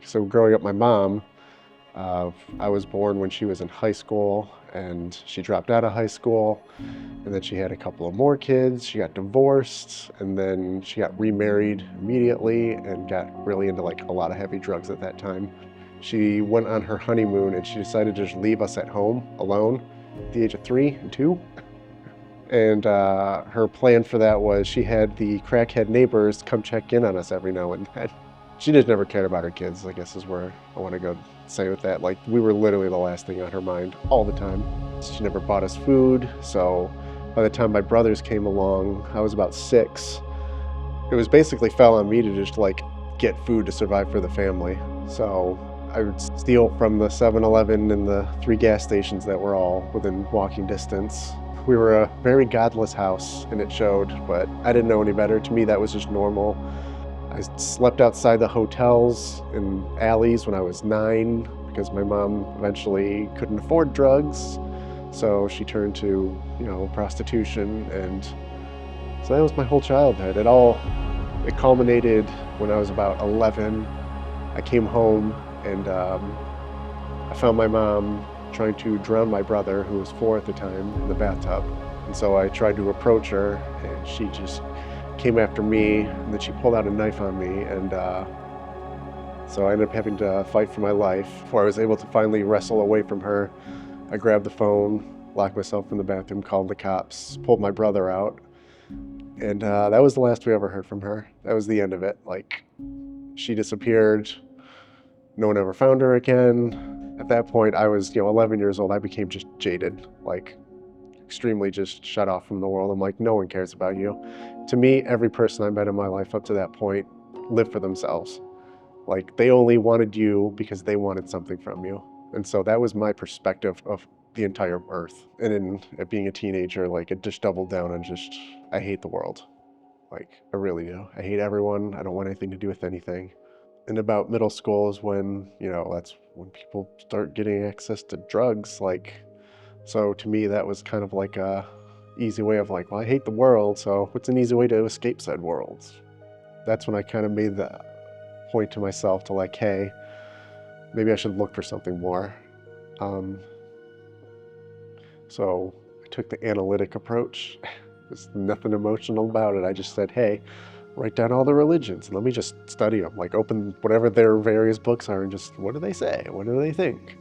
So growing up, my mom, I was born when she was in high school, and she dropped out of high school, and then she had a couple of more kids. She got divorced, and then she got remarried immediately and got really into like a lot of heavy drugs at that time. She went on her honeymoon and she decided to just leave us at home alone at the age of 3 and 2. And her plan for that was she had the crackhead neighbors come check in on us every now and then. She just never cared about her kids, I guess is where I want to go say with that. Like, we were literally the last thing on her mind all the time. She never bought us food, so by the time my brothers came along, I was about 6. It was basically fell on me to just like get food to survive for the family. So I would steal from the 7-Eleven and the 3 gas stations that were all within walking distance. We were a very godless house, and it showed, but I didn't know any better. To me, that was just normal. I slept outside the hotels and alleys when I was 9 because my mom eventually couldn't afford drugs. So she turned to, prostitution. And so that was my whole childhood. It culminated when I was about 11. I came home and I found my mom trying to drown my brother, who was 4 at the time, in the bathtub. And so I tried to approach her, and she just came after me, and then she pulled out a knife on me, and so I ended up having to fight for my life. Before I was able to finally wrestle away from her, I grabbed the phone, locked myself in the bathroom, called the cops, pulled my brother out, and that was the last we ever heard from her. That was the end of it. Like, she disappeared. No one ever found her again. At that point, I was, 11 years old. I became just jaded, like extremely just shut off from the world. I'm like, no one cares about you. To me, every person I met in my life up to that point lived for themselves. Like, they only wanted you because they wanted something from you. And so that was my perspective of the entire earth. And in being a teenager, like, it just doubled down on just, I hate the world. Like, I really do. I hate everyone. I don't want anything to do with anything. And about middle school is when, that's when people start getting access to drugs. Like, so to me, that was kind of like a easy way of like, well, I hate the world, so what's an easy way to escape said world? That's when I kind of made the point to myself to like, hey, maybe I should look for something more. So I took the analytic approach. There's nothing emotional about it. I just said, hey, write down all the religions and let me just study them. Like, open whatever their various books are and just, what do they say? What do they think?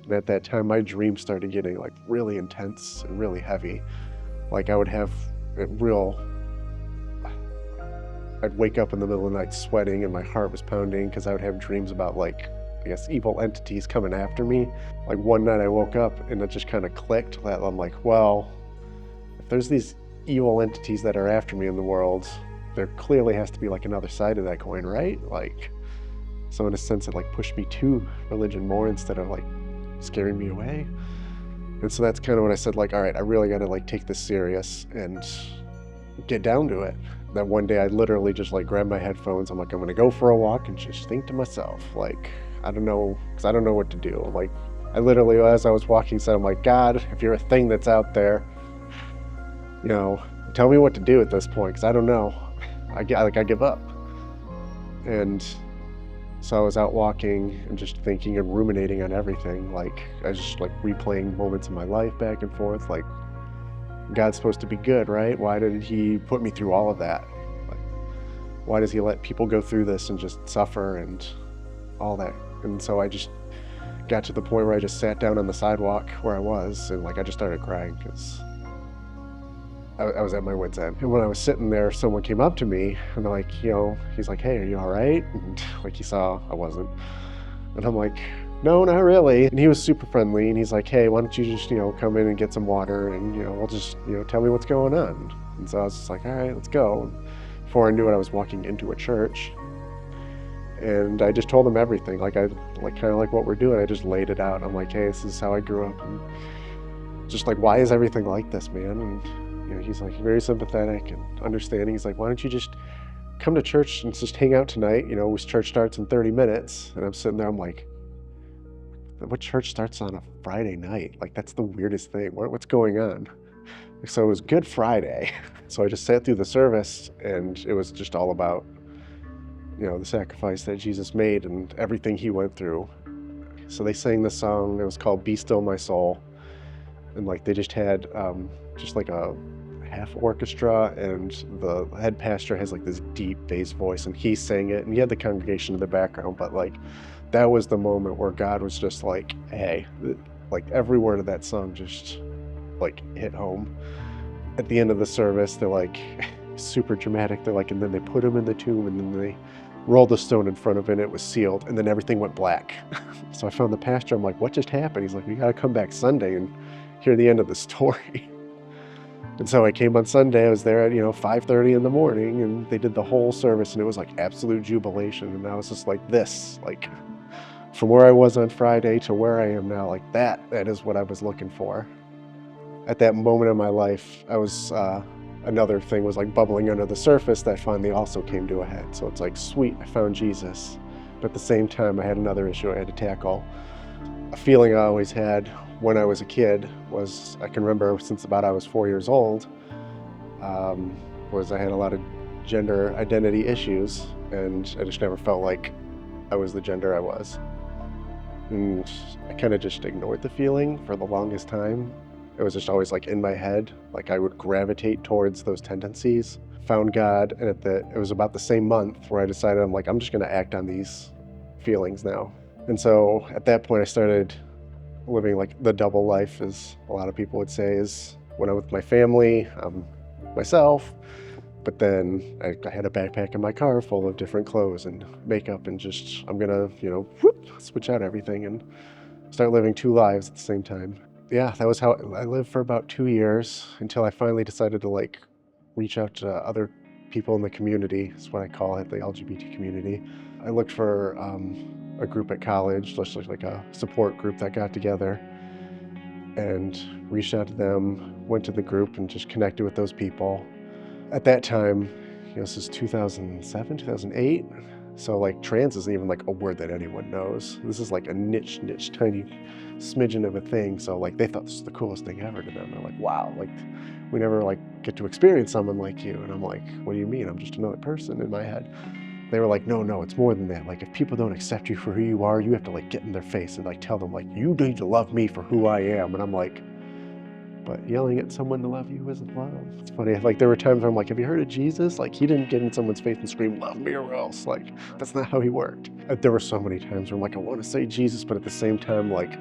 And at that time, my dreams started getting like really intense and really heavy. Like, I would have I'd wake up in the middle of the night sweating and my heart was pounding because I would have dreams about, like, I guess, evil entities coming after me. Like, one night I woke up and it just kind of clicked that I'm like, well, if there's these evil entities that are after me in the world, there clearly has to be like another side of that coin, right? Like, so in a sense, it like pushed me to religion more instead of like scaring me away. And so that's kind of when I said, like, all right, I really got to like take this serious and get down to it. That one day I literally just like grabbed my headphones. I'm like, I'm going to go for a walk and just think to myself, like, I don't know, because I don't know what to do. Like, I literally, as I was walking, said, I'm like, God, if you're a thing that's out there, tell me what to do at this point, because I don't know. I give up. And so I was out walking and just thinking and ruminating on everything. Like, I was just like replaying moments of my life back and forth. Like, God's supposed to be good, right? Why did he put me through all of that? Like, why does he let people go through this and just suffer and all that? And so I just got to the point where I just sat down on the sidewalk where I was, and like I just started crying because I was at my wit's end. And when I was sitting there, someone came up to me and they're like, he's like, hey, are you all right? And like, he saw I wasn't. And I'm like, no, not really. And he was super friendly, and he's like, hey, why don't you just, come in and get some water, and, we'll just, tell me what's going on. And so I was just like, all right, let's go. And before I knew it, I was walking into a church, and I just told him everything. Like, kind of like what we're doing. I just laid it out. I'm like, hey, this is how I grew up. And just like, why is everything like this, man? And he's like very sympathetic and understanding. He's like, why don't you just come to church and just hang out tonight? Church starts in 30 minutes. And I'm sitting there, I'm like, what church starts on a Friday night? Like, that's the weirdest thing. What's going on? So it was Good Friday. So I just sat through the service, and it was just all about the sacrifice that Jesus made and everything he went through. So they sang the song. It was called "Be Still My Soul," and like they just had just like a half orchestra, and the head pastor has like this deep bass voice, and he sang it, and he had the congregation in the background. But like that was the moment where God was just like, hey, like every word of that song just like hit home. At the end of the service, they're like super dramatic. They're like, and then they put him in the tomb, and then they rolled a stone in front of it, and it was sealed, and then everything went black. So I found the pastor. I'm like, what just happened? He's like, you got to come back Sunday and hear the end of the story. And so I came on Sunday. I was there at 5:30 in the morning, and they did the whole service, and it was like absolute jubilation. And I was just like, this, like, from where I was on Friday to where I am now, like that is what I was looking for. At that moment in my life, I was another thing was like bubbling under the surface that finally also came to a head. So it's like, sweet, I found Jesus. But at the same time, I had another issue I had to tackle. A feeling I always had when I was a kid was, I can remember since about I was 4 years old, was I had a lot of gender identity issues, and I just never felt like I was the gender I was. And I kind of just ignored the feeling for the longest time. It was just always like in my head, like I would gravitate towards those tendencies. Found God, and it was about the same month where I decided I'm just gonna act on these feelings now. And so at that point I started living like the double life, as a lot of people would say, is when I'm with my family, myself, but then I had a backpack in my car full of different clothes and makeup, and just, I'm gonna, switch out everything and start living two lives at the same time. Yeah, that was how I lived for about 2 years until I finally decided to like reach out to other people in the community. That's what I call it, the LGBT community. I looked for a group at college, just like a support group that got together, and reached out to them, went to the group and just connected with those people. At that time, this is 2007, 2008. So like trans isn't even like a word that anyone knows. This is like a niche, tiny smidgen of a thing. So like they thought this was the coolest thing ever to them. They're like, wow, like we never like get to experience someone like you. And I'm like, what do you mean? I'm just another person in my head. They were like, no, it's more than that. Like if people don't accept you for who you are, you have to like get in their face and like tell them like, you need to love me for who I am. And I'm like, but yelling at someone to love you isn't love. It's funny, like there were times where I'm like, have you heard of Jesus? Like he didn't get in someone's face and scream, love me or else. Like that's not how he worked. There were so many times where I'm like, I want to say Jesus, but at the same time, like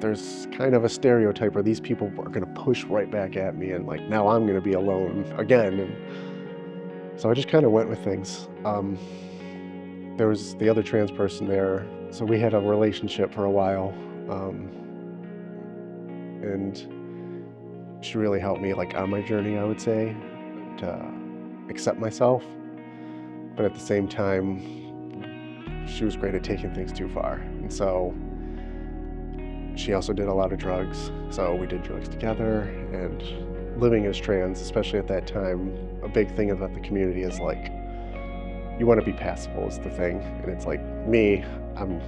there's kind of a stereotype where these people are gonna push right back at me, and like now I'm gonna be alone again. And so I just kind of went with things. There was the other trans person there, so we had a relationship for a while, and she really helped me like on my journey, I would say, to accept myself. But at the same time, she was great at taking things too far. And so she also did a lot of drugs. So we did drugs together, and living as trans, especially at that time, a big thing about the community is like, you want to be passable is the thing. And it's like me, I'm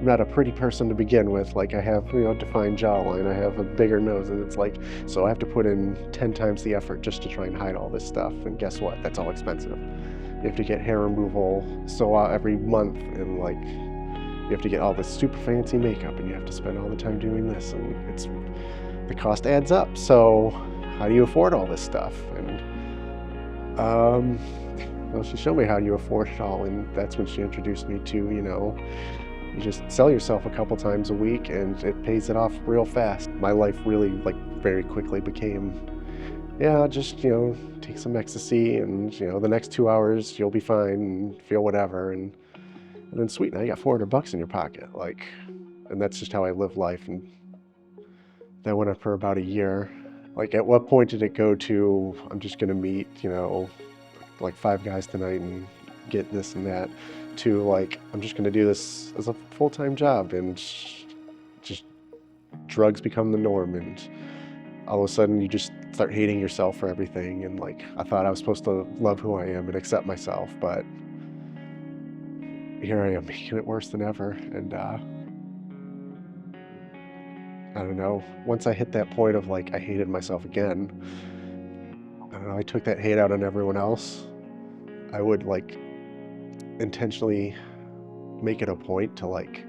not a pretty person to begin with. Like I have, defined jawline, I have a bigger nose, and it's like, so I have to put in 10 times the effort just to try and hide all this stuff. And guess what? That's all expensive. You have to get hair removal every month, and like, you have to get all this super fancy makeup, and you have to spend all the time doing this, and the cost adds up. So how do you afford all this stuff? And well, she showed me how you afford it all, and that's when she introduced me to, you just sell yourself a couple times a week and it pays it off real fast. My life really like very quickly became, just, take some ecstasy, and, the next 2 hours you'll be fine and feel whatever. And then sweet, now you got $400 in your pocket. Like, and that's just how I live life. And that went on for about a year. Like at what point did it go to, I'm just gonna meet, like 5 guys tonight and get this and that, to like, I'm just gonna do this as a full-time job, and just drugs become the norm, and all of a sudden you just start hating yourself for everything. And like, I thought I was supposed to love who I am and accept myself, but here I am making it worse than ever. And I don't know, once I hit that point of like, I hated myself again, I don't know, I took that hate out on everyone else. I would like intentionally make it a point to like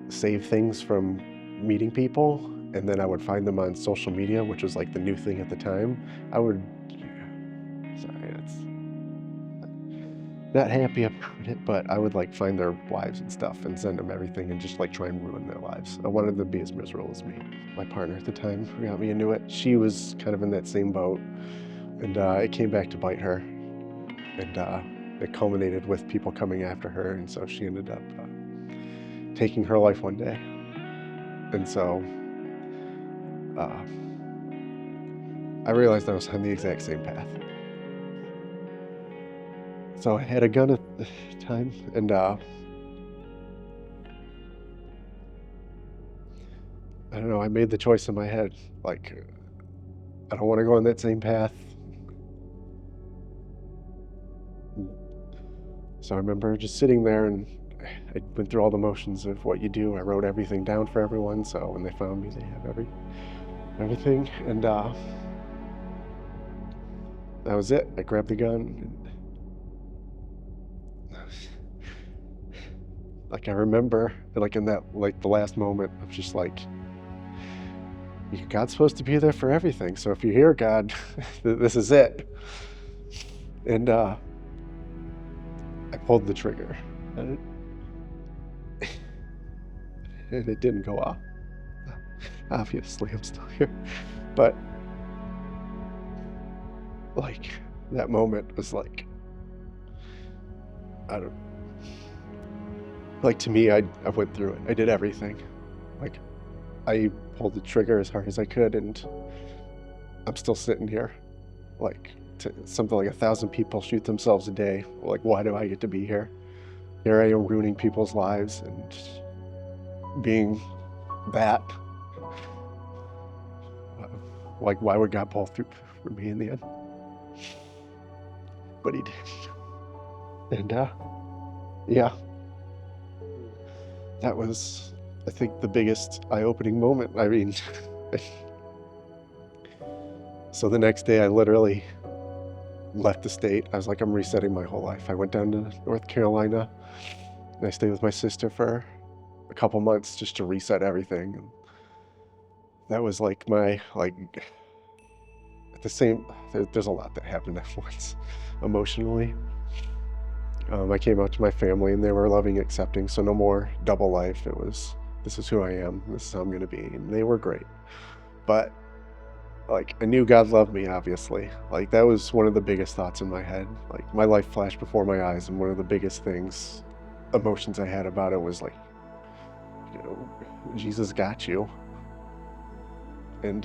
save things from meeting people, and then I would find them on social media, which was like the new thing at the time. I would, sorry, it's not happy about it, but I would like find their wives and stuff and send them everything and just like try and ruin their lives. I wanted them to be as miserable as me. My partner at the time who got me into it, she was kind of in that same boat, and it came back to bite her, and it culminated with people coming after her, and so she ended up taking her life one day. And so I realized I was on the exact same path. So I had a gun at the time, and I don't know, I made the choice in my head, like, I don't want to go on that same path. So I remember just sitting there, and I went through all the motions of what you do. I wrote everything down for everyone, so when they found me, they have everything. And that was it. I grabbed the gun. Like I remember, like in that, like the last moment of just like, God's supposed to be there for everything. So if you hear God, this is it. And I pulled the trigger, and it didn't go off. Obviously, I'm still here, but like that moment was like, I don't. Like to me, I went through it. I did everything. Like I pulled the trigger as hard as I could, and I'm still sitting here. Like something like 1,000 people shoot themselves a day. Like, why do I get to be here? Here I am ruining people's lives and being that. Like, why would God pull through for me in the end? But he did. And yeah. That was, I think, the biggest eye-opening moment. I mean, so the next day I literally left the state. I was like, I'm resetting my whole life. I went down to North Carolina, and I stayed with my sister for a couple months just to reset everything. And that was like my, like, at the same, there's a lot that happened at once emotionally. I came out to my family, and they were loving, accepting, so no more double life. It was, this is who I am, this is how I'm going to be, and they were great. But like, I knew God loved me, obviously. Like, that was one of the biggest thoughts in my head. Like, my life flashed before my eyes, and one of the biggest things, emotions I had about it was like, you know, Jesus got you. And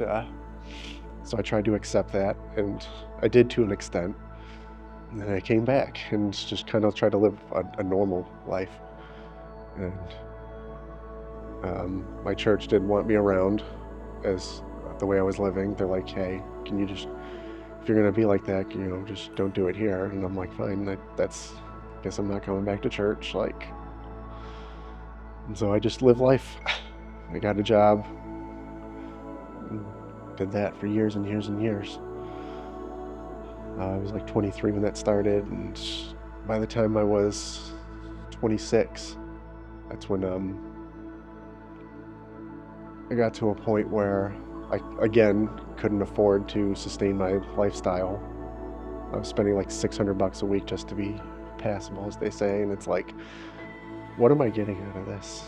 so I tried to accept that, and I did to an extent. And then I came back and just kind of tried to live a normal life. And my church didn't want me around as the way I was living. They're like, hey, can you just, if you're going to be like that, you know, just don't do it here. And I'm like, fine, that's, I guess I'm not coming back to church. Like, and so I just lived life. I got a job, did that for years and years and years. I was like 23 when that started, and by the time I was 26, that's when I got to a point where I, again, couldn't afford to sustain my lifestyle. I was spending like $600 a week just to be passable, as they say, and it's like, what am I getting out of this?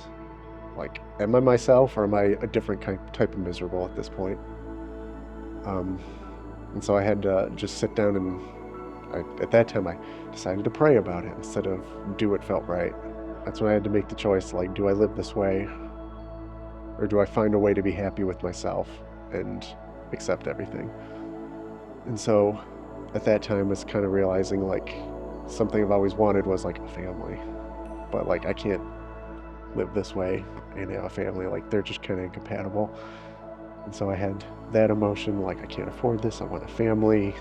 Like, am I myself, or am I a different type of miserable at this point? And so I had to just sit down, and at that time I decided to pray about it instead of do what felt right. That's when I had to make the choice, like, do I live this way, or do I find a way to be happy with myself and accept everything? And so at that time I was kind of realizing, like, something I've always wanted was like a family, but like I can't live this way and have a family. Like, they're just kind of incompatible. And so I had that emotion, like, I can't afford this, I want a family.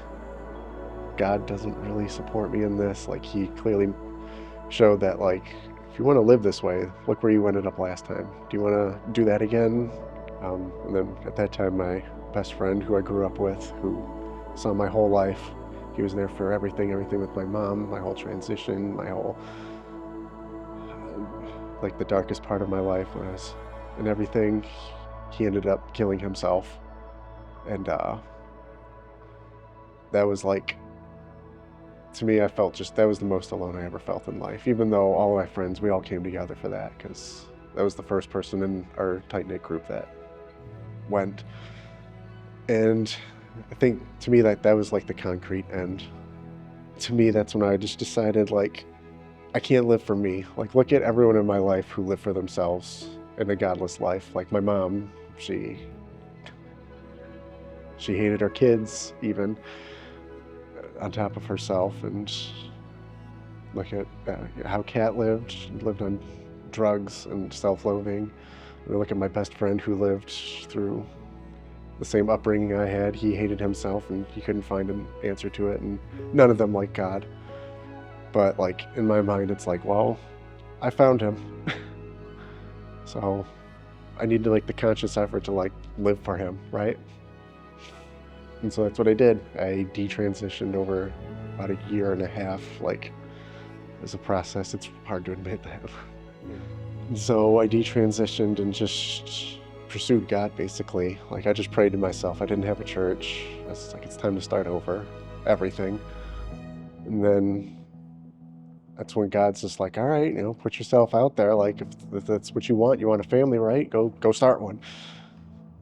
God doesn't really support me in this. Like, he clearly showed that, like, if you want to live this way, look where you ended up last time. Do you want to do that again? And then at that time, my best friend who I grew up with, who saw my whole life, He was there for everything with my mom, my whole transition, my whole, like the darkest part of my life when I was and everything. He ended up killing himself. And that was like, to me, I felt just, that was the most alone I ever felt in life. Even though all of my friends, we all came together for that, because that was the first person in our tight-knit group that went. And I think to me that was like the concrete end. To me, that's when I just decided, like, I can't live for me. Like, look at everyone in my life who live for themselves in a godless life. Like my mom, she hated her kids even on top of herself. And look at how Kat lived. She lived on drugs and self-loathing. And look at my best friend who lived through the same upbringing I had. He hated himself and he couldn't find an answer to it, and none of them liked God. But like in my mind, it's like, well, I found him. So I need to like the conscious effort to like live for him, right? And so that's what I did. I detransitioned over about a year and a half, like as a process. It's hard to admit that. And so I detransitioned and just pursued God, basically. Like I just prayed to myself. I didn't have a church. I was like, it's time to start over, everything. And then that's when God's just like, all right, put yourself out there. Like if that's what you want a family, right? Go start one.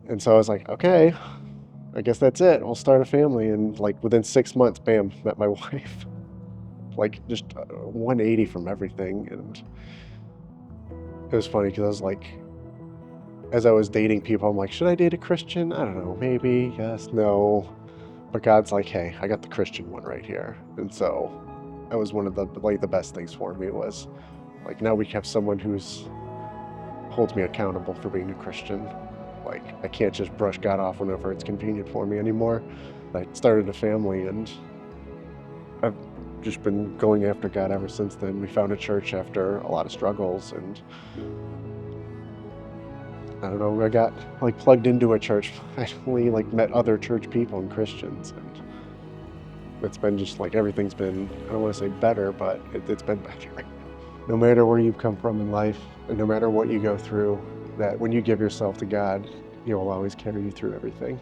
And so I was like, okay, I guess that's it. We'll start a family. And like within 6 months, bam, met my wife. Like just 180 from everything. And it was funny because I was like, as I was dating people, I'm like, should I date a Christian? I don't know, maybe, yes, no. But God's like, hey, I got the Christian one right here. And so that was one of the best things for me, was like, now we have someone who's holds me accountable for being a Christian. Like I can't just brush God off whenever it's convenient for me anymore. I started a family and I've just been going after God ever since then. We found a church after a lot of struggles, and I don't know, I got like plugged into a church, finally like met other church people and Christians, and it's been just like, everything's been, I don't want to say better, but it's been better. No matter where you've come from in life, and no matter what you go through, that when you give yourself to God, He will always carry you through everything.